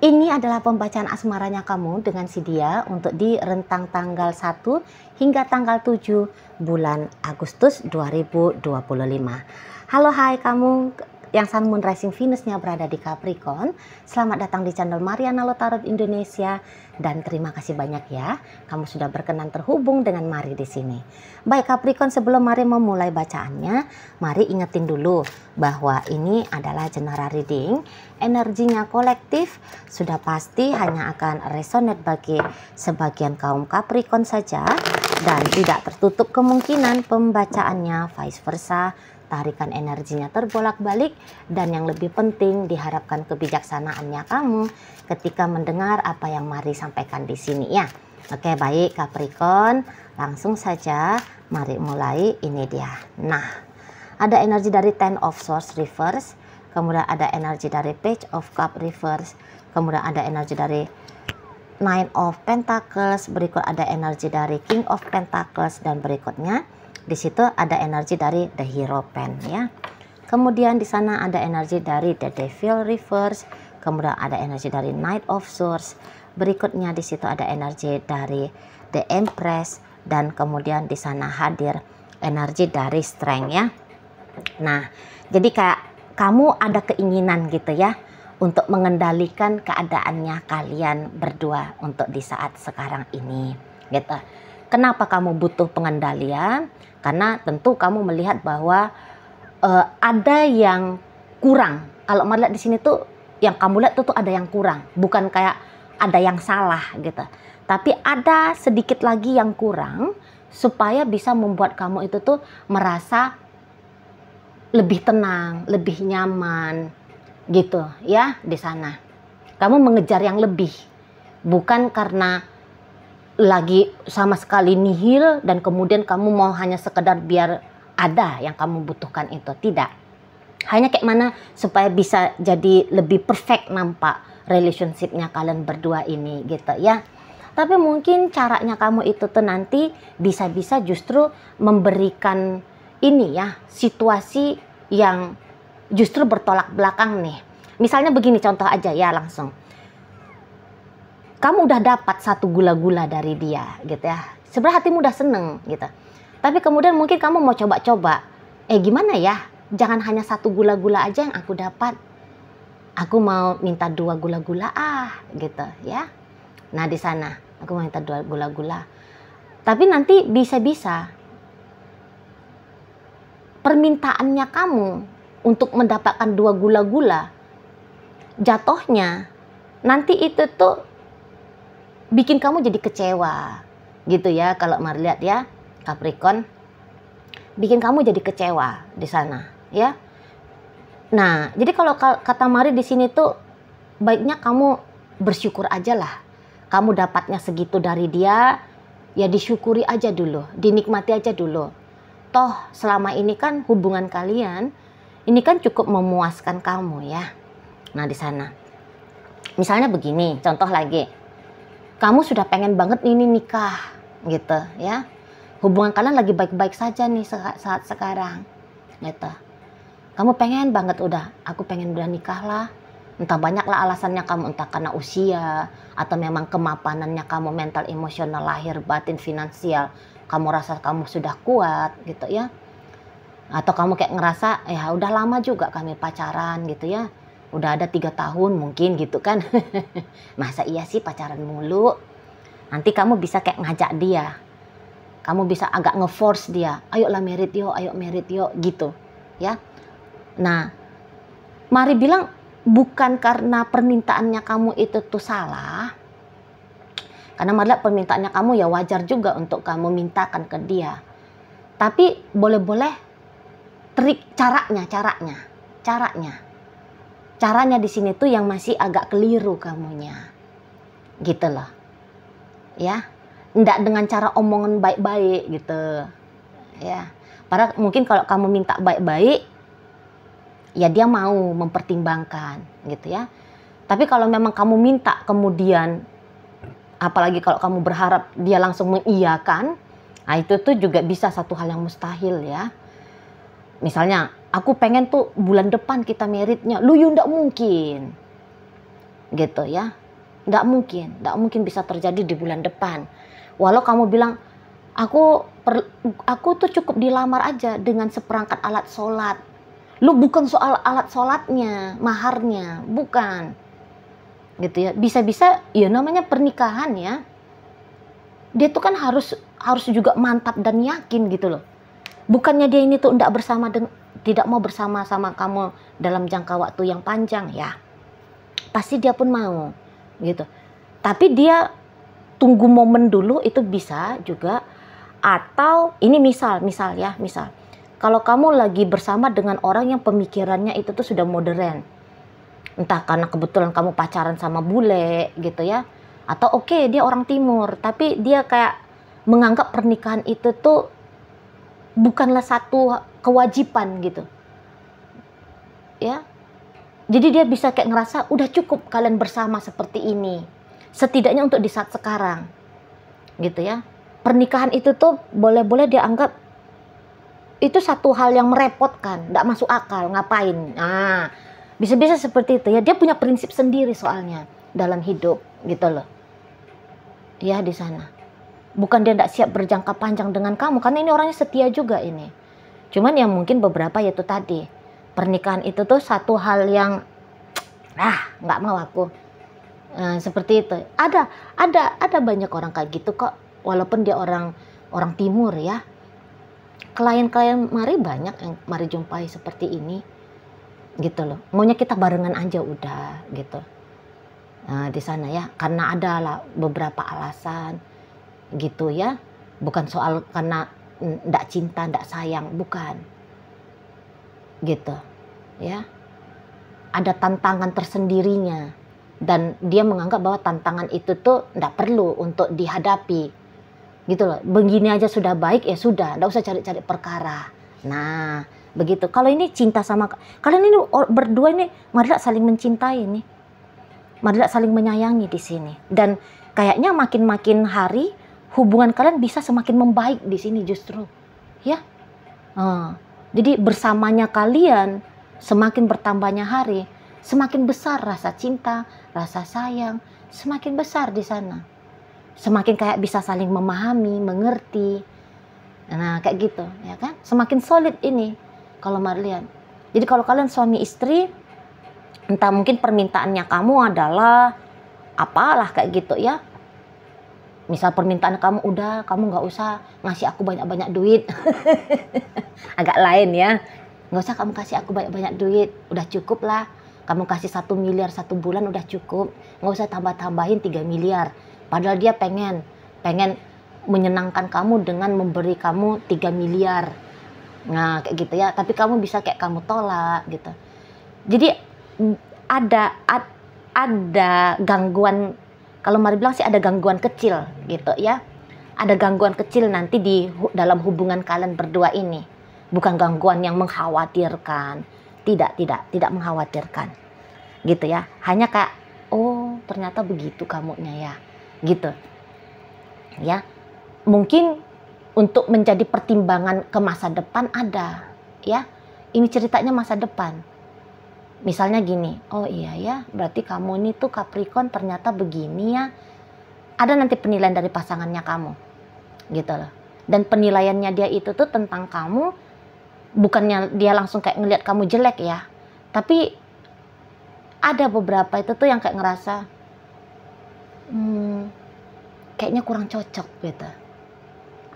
Ini adalah pembacaan asmaranya kamu dengan si dia untuk di rentang tanggal 1 hingga tanggal 7 bulan Agustus 2025. Halo hai kamu yang Sun Moon Rising Venusnya berada di Capricorn. Selamat datang di channel Mariana Lotarot Indonesia dan terima kasih banyak ya kamu sudah berkenan terhubung dengan Mari di sini. Baik Capricorn, sebelum Mari memulai bacaannya, Mari ingetin dulu bahwa ini adalah general reading. Energinya kolektif, sudah pasti hanya akan resonate bagi sebagian kaum Capricorn saja dan tidak tertutup kemungkinan pembacaannya vice versa. Tarikan energinya terbolak-balik dan yang lebih penting diharapkan kebijaksanaannya kamu ketika mendengar apa yang Mari sampaikan di sini ya. Oke, baik Capricorn, langsung saja Mari mulai. Ini dia. Nah, ada energi dari Ten of Swords reverse, kemudian ada energi dari Page of Cup reverse, kemudian ada energi dari Nine of Pentacles, berikut ada energi dari King of Pentacles, dan berikutnya di situ ada energi dari The Hierophant ya. Kemudian di sana ada energi dari The Devil reverse, kemudian ada energi dari Knight of Swords. Berikutnya di situ ada energi dari The Empress dan kemudian di sana hadir energi dari Strength ya. Nah, jadi kayak kamu ada keinginan gitu ya untuk mengendalikan keadaannya kalian berdua untuk di saat sekarang ini gitu. Kenapa kamu butuh pengendalian? Karena tentu kamu melihat bahwa ada yang kurang. Kalau melihat di sini tuh yang kamu lihat tuh ada yang kurang, bukan kayak ada yang salah gitu. Tapi ada sedikit lagi yang kurang supaya bisa membuat kamu itu tuh merasa lebih tenang, lebih nyaman gitu ya di sana. Kamu mengejar yang lebih, bukan karena lagi sama sekali nihil dan kemudian kamu mau hanya sekedar biar ada yang kamu butuhkan itu. Tidak, hanya kayak mana supaya bisa jadi lebih perfect nampak relationshipnya kalian berdua ini gitu ya. Tapi mungkin caranya kamu itu tuh nanti bisa-bisa justru memberikan ini ya, situasi yang justru bertolak belakang nih. Misalnya begini contoh aja ya, langsung kamu udah dapat satu gula-gula dari dia gitu ya. Sebenarnya hatimu udah seneng gitu. Tapi kemudian mungkin kamu mau coba-coba. Gimana ya? Jangan hanya satu gula-gula aja yang aku dapat. Aku mau minta 2 gula-gula gitu ya. Nah di sana aku mau minta 2 gula-gula. Tapi nanti bisa-bisa permintaannya kamu untuk mendapatkan 2 gula-gula, jatuhnya nanti itu tuh bikin kamu jadi kecewa gitu ya. Kalau Mari lihat ya Capricorn, bikin kamu jadi kecewa di sana ya. Nah jadi kalau kata Mari di sini tuh baiknya kamu bersyukur aja lah. Kamu dapatnya segitu dari dia ya, disyukuri aja dulu, dinikmati aja dulu. Toh selama ini kan hubungan kalian ini kan cukup memuaskan kamu ya. Nah di sana misalnya begini, contoh lagi, kamu sudah pengen banget ini nikah gitu ya. Hubungan kalian lagi baik-baik saja nih saat sekarang gitu. Kamu pengen banget aku pengen udah nikah lah. Entah banyaklah alasannya kamu, entah karena usia atau memang kemapanannya kamu mental, emosional, lahir, batin, finansial. Kamu rasa kamu sudah kuat gitu ya. Atau kamu kayak ngerasa ya udah lama juga kami pacaran gitu ya. Udah ada 3 tahun mungkin gitu kan. Masa iya sih pacaran mulu? Nanti kamu bisa kayak ngajak dia. Kamu bisa agak nge-force dia. Ayolah merit yuk, ayo merit yuk gitu ya. Nah, Mari bilang bukan karena permintaannya kamu itu tuh salah. Karena Mari lihat permintaannya kamu ya wajar juga untuk kamu mintakan ke dia. Tapi boleh-boleh trik caranya di sini tuh yang masih agak keliru kamunya gitu loh ya. Nggak dengan cara omongan baik-baik gitu ya. Padahal mungkin kalau kamu minta baik-baik ya dia mau mempertimbangkan gitu ya. Tapi kalau memang kamu minta kemudian, apalagi kalau kamu berharap dia langsung mengiyakan, nah itu tuh juga bisa satu hal yang mustahil ya. Misalnya aku pengen tuh bulan depan kita meritnya, lu ndak mungkin. gitu ya. Nggak mungkin bisa terjadi di bulan depan. Walau kamu bilang, aku tuh cukup dilamar aja dengan seperangkat alat sholat. Lu bukan soal alat sholatnya, maharnya, bukan. Gitu ya. Bisa-bisa ya namanya pernikahan ya. Dia tuh kan harus juga mantap dan yakin gitu loh. Bukannya dia ini tuh tidak mau bersama sama kamu dalam jangka waktu yang panjang ya. Pasti dia pun mau gitu. Tapi dia tunggu momen dulu, itu bisa juga. Atau ini misal. Kalau kamu lagi bersama dengan orang yang pemikirannya itu tuh sudah modern. Entah karena kebetulan kamu pacaran sama bule gitu ya. Atau oke, dia orang timur, tapi dia kayak menganggap pernikahan itu tuh bukanlah satu kewajiban gitu. Ya. Jadi dia bisa kayak ngerasa udah cukup kalian bersama seperti ini. Setidaknya untuk di saat sekarang. Gitu ya. Pernikahan itu tuh boleh-boleh dia anggap itu satu hal yang merepotkan, nggak masuk akal, ngapain. Nah, bisa-bisa seperti itu ya. Dia punya prinsip sendiri soalnya dalam hidup gitu loh. Ya di sana. Bukan dia nggak siap berjangka panjang dengan kamu, karena ini orangnya setia juga ini. Cuman yang mungkin beberapa yaitu tadi, pernikahan itu tuh satu hal yang nggak mau aku. Seperti itu. Ada banyak orang kayak gitu kok. Walaupun dia orang timur ya. Klien-klien mari banyak yang mari jumpai seperti ini. Gitu loh. Maunya kita barengan aja udah gitu. Di sana ya. Karena ada lah beberapa alasan gitu ya. Bukan soal karena ndak cinta, ndak sayang, bukan. Gitu. Ya. Ada tantangan tersendirinya. Dan dia menganggap bahwa tantangan itu tuh ndak perlu untuk dihadapi. Gitu loh, begini aja sudah baik ya sudah, nggak usah cari-cari perkara. Nah, begitu. Kalau ini cinta sama kalian ini berdua ini, marilah saling mencintai nih, marilah saling menyayangi di sini. Dan kayaknya makin hari hubungan kalian bisa semakin membaik di sini justru, ya. Jadi bersamanya kalian semakin bertambahnya hari, semakin besar rasa cinta, rasa sayang, semakin besar di sana. Semakin kayak bisa saling memahami, mengerti. Nah, kayak gitu, ya kan? Semakin solid ini kalau Marlian. Jadi kalau kalian suami istri, entah mungkin permintaannya kamu adalah apalah kayak gitu ya. Misal permintaan kamu udah, kamu nggak usah ngasih aku banyak-banyak duit. Agak lain ya. Nggak usah kamu kasih aku banyak-banyak duit, udah cukup lah. Kamu kasih 1 miliar 1 bulan udah cukup. Nggak usah tambah-tambahin 3 miliar. Padahal dia pengen menyenangkan kamu dengan memberi kamu 3 miliar. Nah, kayak gitu ya. Tapi kamu bisa kayak kamu tolak gitu. Jadi ada gangguan, kalau Mari bilang sih ada gangguan kecil gitu ya. Ada gangguan kecil nanti di dalam hubungan kalian berdua ini. Bukan gangguan yang mengkhawatirkan. Tidak mengkhawatirkan. Gitu ya. Hanya kayak oh, ternyata begitu kamunya ya. Gitu ya, mungkin untuk menjadi pertimbangan ke masa depan ada ya. Ini ceritanya masa depan, misalnya gini, oh iya ya, berarti kamu ini tuh Capricorn ternyata begini ya. Ada nanti penilaian dari pasangannya kamu gitu loh. Dan penilaiannya dia itu tuh tentang kamu, bukannya dia langsung kayak ngelihat kamu jelek ya, tapi ada beberapa itu tuh yang kayak ngerasa kayaknya kurang cocok gitu.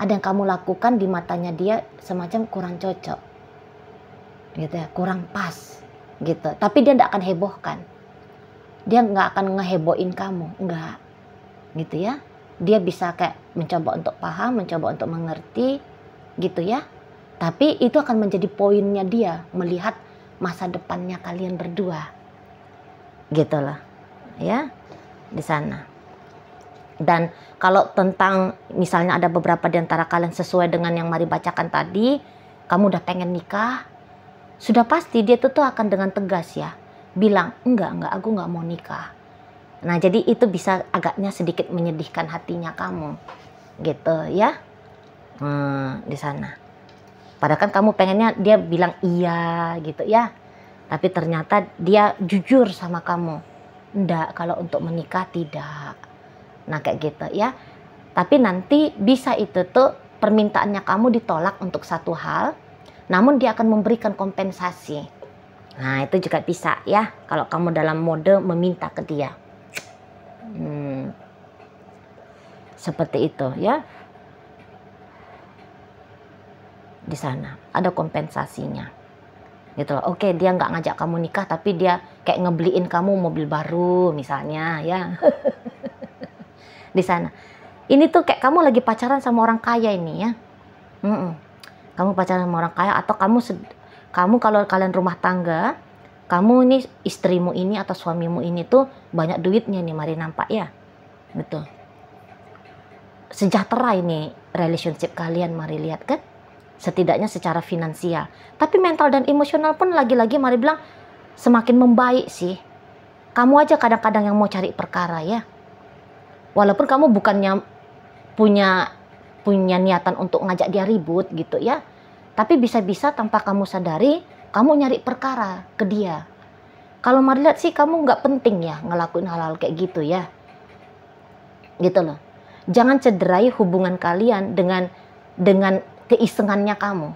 Ada yang kamu lakukan di matanya dia semacam kurang cocok gitu ya, kurang pas gitu. Tapi dia tidak akan hebohkan, dia nggak akan ngehebohin kamu, enggak gitu ya. Dia bisa kayak mencoba untuk paham, mencoba untuk mengerti gitu ya. Tapi itu akan menjadi poinnya dia melihat masa depannya kalian berdua gitu loh ya, di sana. Dan kalau tentang misalnya ada beberapa di antara kalian sesuai dengan yang Mari bacakan tadi, kamu udah pengen nikah, sudah pasti dia tuh akan dengan tegas ya bilang enggak, aku nggak mau nikah. Nah, jadi itu bisa agaknya sedikit menyedihkan hatinya kamu gitu ya. Di sana. Padahal kan kamu pengennya dia bilang iya gitu ya, tapi ternyata dia jujur sama kamu Ndak, kalau untuk menikah tidak. Nah kayak gitu ya. Tapi nanti bisa itu tuh permintaannya kamu ditolak untuk satu hal, namun dia akan memberikan kompensasi. Nah itu juga bisa ya, kalau kamu dalam mode meminta ke dia. Seperti itu ya. Di sana ada kompensasinya. Gitu loh. Oke, dia nggak ngajak kamu nikah, tapi dia kayak ngebeliin kamu mobil baru misalnya ya. Di sana. Ini tuh kayak kamu lagi pacaran sama orang kaya ini ya. Kamu pacaran sama orang kaya, atau kamu kalau kalian rumah tangga, kamu ini istrimu ini atau suamimu ini tuh banyak duitnya nih, mari nampak ya. Betul. Sejahtera ini relationship kalian, mari lihat kan. Setidaknya secara finansial. Tapi mental dan emosional pun lagi-lagi mari bilang semakin membaik sih. Kamu aja kadang-kadang yang mau cari perkara ya. Walaupun kamu bukannya punya niatan untuk ngajak dia ribut gitu ya. Tapi bisa-bisa tanpa kamu sadari, kamu nyari perkara ke dia. Kalau mari lihat sih kamu nggak penting ya ngelakuin hal-hal kayak gitu ya. Gitu loh. Jangan cederai hubungan kalian dengan keisengannya kamu.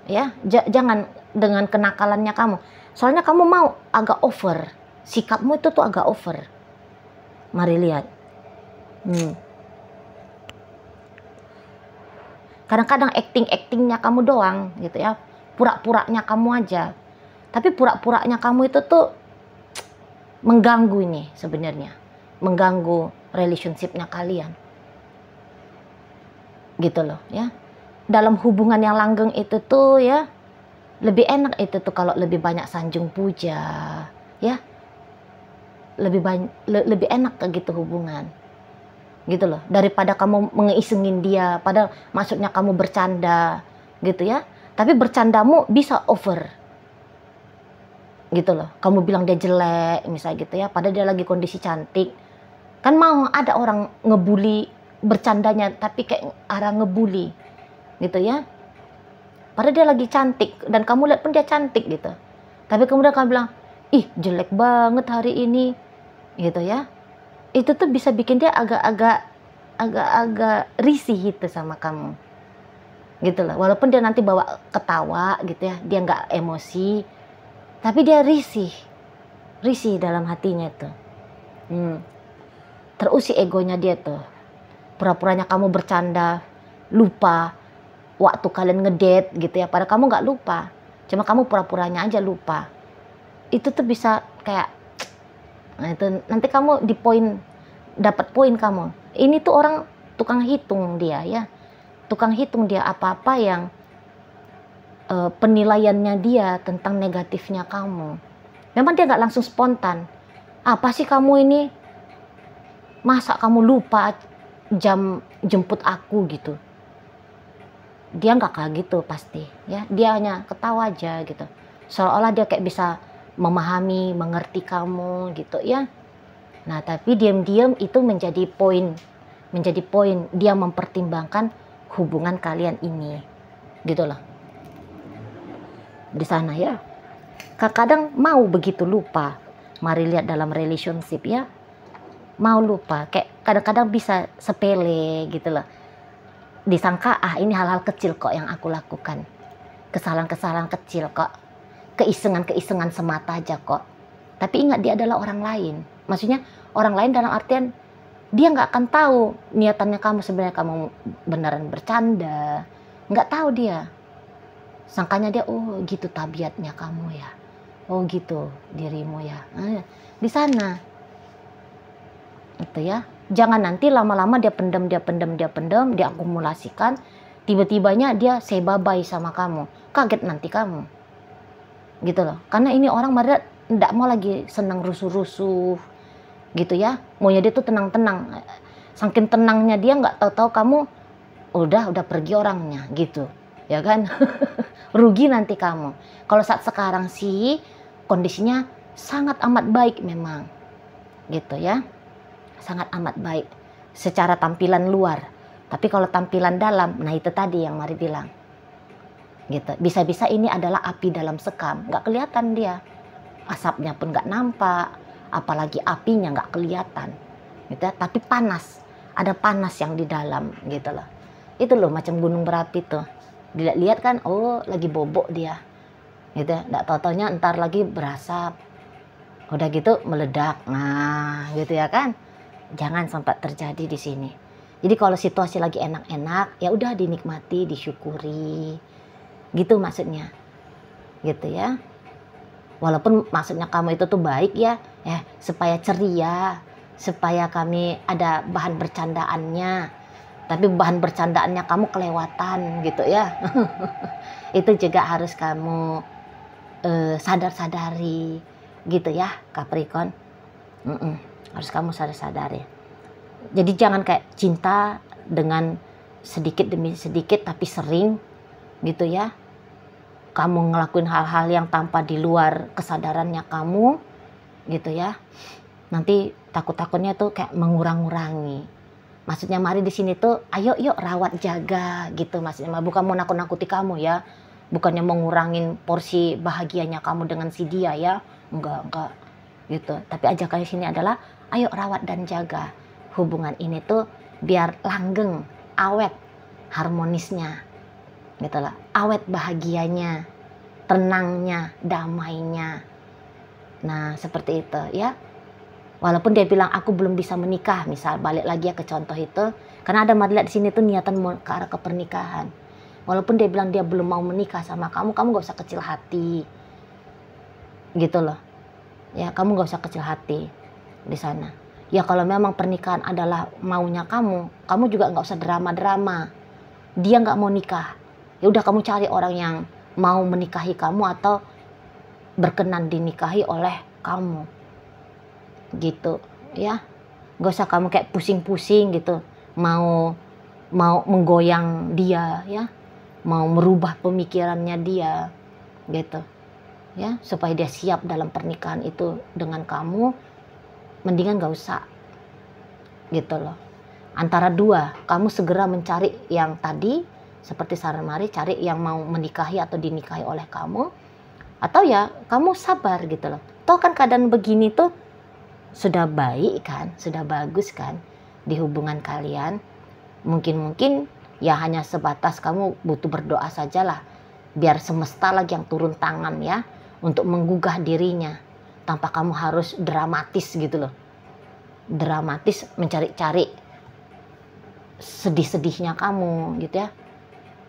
Ya, jangan dengan kenakalannya kamu. Soalnya kamu mau agak over. Sikapmu itu tuh agak over. Mari lihat. Kadang-kadang actingnya kamu doang gitu ya. Pura-puranya kamu aja. Tapi pura-puranya kamu itu tuh mengganggu ini sebenarnya. Mengganggu relationship-nya kalian. Gitu loh ya. Dalam hubungan yang langgeng itu tuh ya, lebih enak itu tuh kalau lebih banyak sanjung puja ya. Lebih enak kayak gitu hubungan. Gitu loh, daripada kamu mengisengin dia, padahal maksudnya kamu bercanda gitu ya. Tapi bercandamu bisa over. Gitu loh. Kamu bilang dia jelek misalnya gitu ya, padahal dia lagi kondisi cantik. Kan mau ada orang ngebully bercandanya tapi kayak arah ngebully. Gitu ya. Padahal dia lagi cantik dan kamu lihat pun dia cantik gitu. Tapi kemudian kamu bilang, "Ih, jelek banget hari ini." Gitu ya. Itu tuh bisa bikin dia agak-agak risih gitu sama kamu. Gitu loh. Walaupun dia nanti bawa ketawa gitu ya, dia nggak emosi, tapi dia risih. Risih dalam hatinya tuh. Terusik egonya dia tuh. Pura-puranya kamu bercanda, lupa waktu kalian ngedate gitu ya, padahal kamu nggak lupa, cuma kamu pura-puranya aja lupa. Itu tuh bisa kayak, nah itu nanti kamu dapat poin kamu. Ini tuh orang tukang hitung dia ya, tukang hitung dia apa-apa yang penilaiannya dia tentang negatifnya kamu. Memang dia nggak langsung spontan. Apa sih kamu ini? Masa kamu lupa jam jemput aku gitu? Dia nggak kayak gitu pasti ya, dia hanya ketawa aja gitu, seolah-olah dia kayak bisa memahami, mengerti kamu gitu ya. Nah tapi diam-diam itu menjadi poin dia mempertimbangkan hubungan kalian ini gitu loh. Di sana ya, kadang mau begitu lupa. Mari lihat dalam relationship ya, mau lupa kayak kadang-kadang bisa sepele gitu loh. Disangka ini hal-hal kecil kok yang aku lakukan, kesalahan-kesalahan kecil kok, keisengan-keisengan semata aja kok. Tapi ingat dia adalah orang lain. Maksudnya orang lain dalam artian dia nggak akan tahu niatannya kamu sebenarnya kamu beneran bercanda, nggak tahu dia. Sangkanya dia, oh gitu tabiatnya kamu ya, oh gitu dirimu ya. Di sana itu ya. Jangan nanti lama-lama dia pendam, dia akumulasikan, tiba-tibanya dia say bye-bye sama kamu. Kaget nanti kamu. Gitu loh. Karena ini orang mereka nggak mau lagi senang rusuh-rusuh. Gitu ya. Maunya dia tuh tenang-tenang. Saking tenangnya dia nggak tahu-tahu kamu udah pergi orangnya gitu. Ya kan? Rugi nanti kamu. Kalau saat sekarang sih kondisinya sangat amat baik memang. Gitu ya. Sangat amat baik secara tampilan luar, tapi kalau tampilan dalam, nah itu tadi yang Mari bilang gitu. Bisa-bisa ini adalah api dalam sekam, nggak kelihatan dia, asapnya pun nggak nampak, apalagi apinya nggak kelihatan gitu ya, tapi panas, ada panas yang di dalam gitu loh. Itu loh macam gunung berapi tuh, dilihat-lihat kan, oh lagi bobok dia gitu ya, nggak tau-taunya ntar lagi berasap, udah gitu meledak. Nah gitu ya kan, jangan sampai terjadi di sini. Jadi kalau situasi lagi enak-enak, ya udah dinikmati, disyukuri, gitu maksudnya, gitu ya. Walaupun maksudnya kamu itu tuh baik ya, supaya ceria, supaya kami ada bahan bercandaannya, tapi bahan bercandaannya kamu kelewatan gitu ya. Itu juga harus kamu sadar-sadari, gitu ya Capricorn. Harus kamu sadar-sadari. Jadi jangan kayak cinta dengan sedikit demi sedikit tapi sering gitu ya. Kamu ngelakuin hal-hal yang tanpa di luar kesadarannya kamu gitu ya. Nanti takut-takutnya tuh kayak mengurang-ngurangi. Maksudnya mari di sini tuh ayo yuk rawat jaga gitu maksudnya. Bukan mau nakut-nakuti kamu ya. Bukannya mau ngurangin porsi bahagianya kamu dengan si dia ya. Enggak gitu. Tapi ajakannya sini adalah ayo rawat dan jaga hubungan ini tuh biar langgeng, awet, harmonisnya gitu lah, awet bahagianya, tenangnya, damainya. Nah seperti itu ya. Walaupun dia bilang aku belum bisa menikah, misal balik lagi ya ke contoh itu, karena ada Marilah di sini tuh niatan mau ke arah ke pernikahan. Walaupun dia bilang dia belum mau menikah sama kamu, kamu gak usah kecil hati, gitu loh. Ya kamu gak usah kecil hati di sana. Ya kalau memang pernikahan adalah maunya kamu juga gak usah drama-drama. Dia gak mau nikah, ya udah kamu cari orang yang mau menikahi kamu atau berkenan dinikahi oleh kamu, gitu ya. Gak usah kamu kayak pusing-pusing gitu, mau menggoyang dia ya, mau merubah pemikirannya dia gitu ya, supaya dia siap dalam pernikahan itu dengan kamu. Mendingan gak usah gitu loh. Antara dua, kamu segera mencari yang tadi seperti saran Mari, cari yang mau menikahi atau dinikahi oleh kamu, atau ya kamu sabar gitu loh. Toh kan keadaan begini tuh sudah baik kan, sudah bagus kan di hubungan kalian. Mungkin ya hanya sebatas kamu butuh berdoa sajalah, biar semesta lagi yang turun tangan ya untuk menggugah dirinya, tanpa kamu harus dramatis gitu loh. Dramatis mencari-cari sedih-sedihnya kamu gitu ya,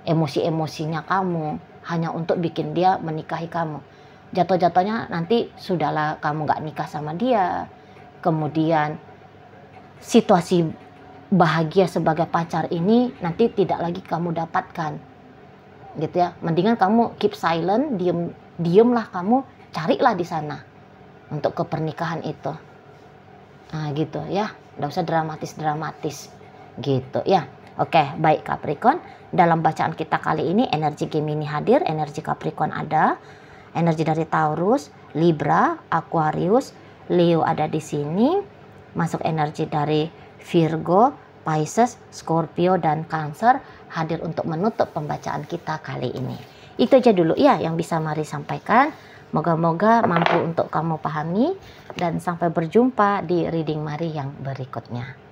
emosi-emosinya kamu hanya untuk bikin dia menikahi kamu. Jatuh-jatuhnya nanti sudahlah kamu gak nikah sama dia, kemudian situasi bahagia sebagai pacar ini nanti tidak lagi kamu dapatkan gitu ya. Mendingan kamu keep silent, diemlah kamu, carilah di sana untuk ke pernikahan itu. Nah gitu ya, nggak usah dramatis gitu ya. Oke, baik Capricorn, dalam bacaan kita kali ini energi Gemini hadir, energi Capricorn ada, energi dari Taurus, Libra, Aquarius, Leo ada di sini, masuk energi dari Virgo, Pisces, Scorpio dan Cancer hadir untuk menutup pembacaan kita kali ini. Itu aja dulu ya yang bisa Mari sampaikan. Moga-moga mampu untuk kamu pahami, dan sampai berjumpa di reading Mari yang berikutnya.